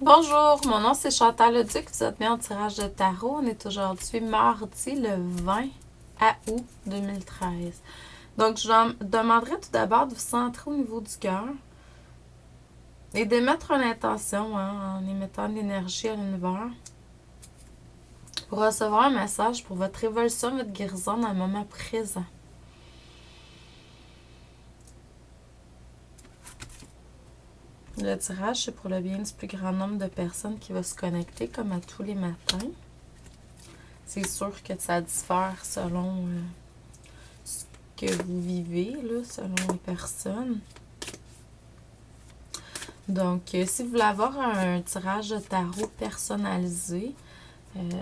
Bonjour, mon nom c'est Chantal Leduc, vous êtes bien en tirage de tarot. On est aujourd'hui mardi le 20 août 2013. Donc, je vous demanderai tout d'abord de vous centrer au niveau du cœur et de mettre une intention en émettant de l'énergie à l'univers pour recevoir un message pour votre évolution, votre guérison dans le moment présent. Le tirage, c'est pour le bien du plus grand nombre de personnes qui va se connecter comme à tous les matins. C'est sûr que ça diffère selon ce que vous vivez, là, selon les personnes. Donc, si vous voulez avoir un tirage de tarot personnalisé,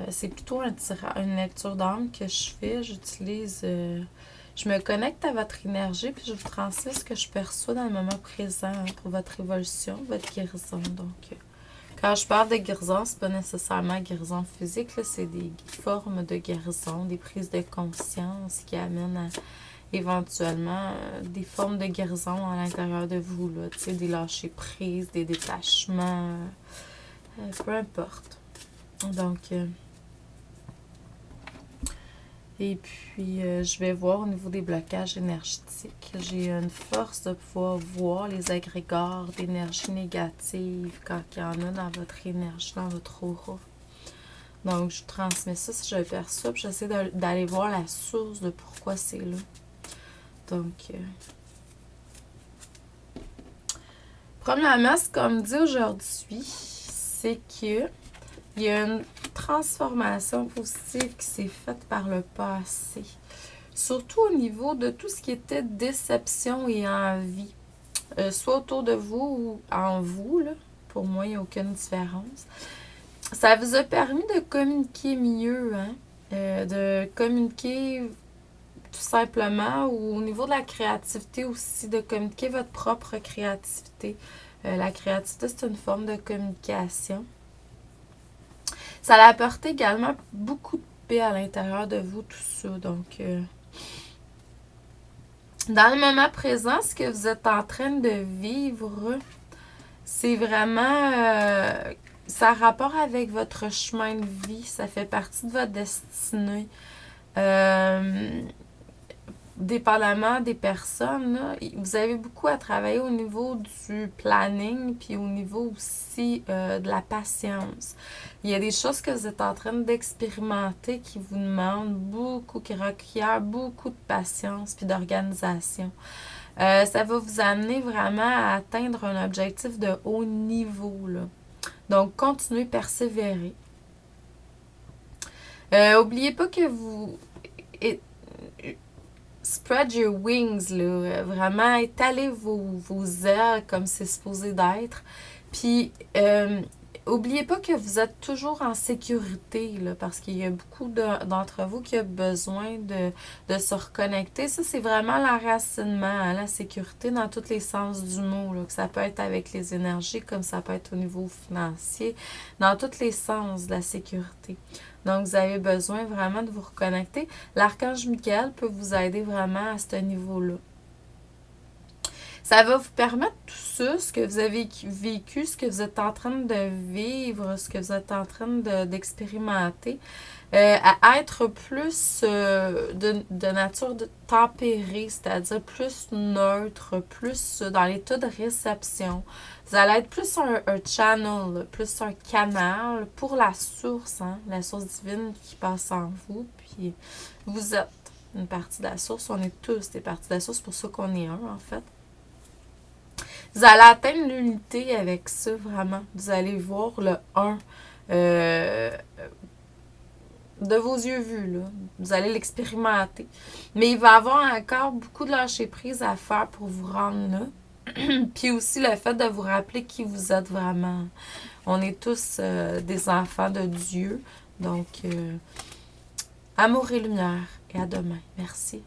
c'est plutôt une lecture d'âme que je fais. J'utilise... je me connecte à votre énergie, puis je vous transmets ce que je perçois dans le moment présent pour votre évolution, votre guérison. Donc, quand je parle de guérison, c'est pas nécessairement guérison physique, c'est des formes de guérison, des prises de conscience qui amènent à éventuellement des formes de guérison à l'intérieur de vous, là, des lâcher prises, des détachements, peu importe. Donc, et puis, je vais voir au niveau des blocages énergétiques. J'ai une force de pouvoir voir les agrégats d'énergie négative quand il y en a dans votre énergie, dans votre aura. Donc, je transmets ça si je le perçois, puis j'essaie d'aller voir la source de pourquoi c'est là. Donc, premièrement, ce qu'on me dit aujourd'hui, c'est que il y a une transformation positive qui s'est faite par le passé. Surtout au niveau de tout ce qui était déception et envie. Soit autour de vous ou en vous, là. Pour moi, il n'y a aucune différence. Ça vous a permis de communiquer mieux, hein? De communiquer tout simplement, ou au niveau de la créativité aussi, de communiquer votre propre créativité. La créativité, c'est une forme de communication. Ça a apporté également beaucoup de paix à l'intérieur de vous, tout ça. Donc, dans le moment présent, ce que vous êtes en train de vivre, c'est vraiment... ça a rapport avec votre chemin de vie. Ça fait partie de votre destinée. Dépendamment des personnes, là, vous avez beaucoup à travailler au niveau du planning, puis au niveau aussi de la patience. Il y a des choses que vous êtes en train d'expérimenter qui vous demandent beaucoup, qui requièrent beaucoup de patience puis d'organisation. Ça va vous amener vraiment à atteindre un objectif de haut niveau, là. Donc, continuez, persévérer. N'oubliez pas que vous... Spread your wings, là. Vraiment, étalez vos ailes comme c'est supposé d'être. Puis, oubliez pas que vous êtes toujours en sécurité, là, parce qu'il y a beaucoup d'entre vous qui ont besoin de se reconnecter. Ça, c'est vraiment l'enracinement, hein, la sécurité dans tous les sens du mot, là, que ça peut être avec les énergies, comme ça peut être au niveau financier, dans tous les sens de la sécurité. Donc, vous avez besoin vraiment de vous reconnecter. L'archange Michael peut vous aider vraiment à ce niveau-là. Ça va vous permettre tout ça, ce que vous avez vécu, ce que vous êtes en train de vivre, ce que vous êtes en train d'expérimenter, à être plus de nature tempérée, c'est-à-dire plus neutre, plus dans l'état de réception. Vous allez être plus un channel, plus un canal pour la source, hein, la source divine qui passe en vous. Puis vous êtes une partie de la source, on est tous des parties de la source, c'est pour ça qu'on est un en fait. Vous allez atteindre l'unité avec ça, vraiment. Vous allez voir le 1 de vos yeux vus, là. Vous allez l'expérimenter. Mais il va y avoir encore beaucoup de lâcher-prise à faire pour vous rendre là. Puis aussi le fait de vous rappeler qui vous êtes vraiment. On est tous des enfants de Dieu. Donc, amour et lumière. Et à demain. Merci.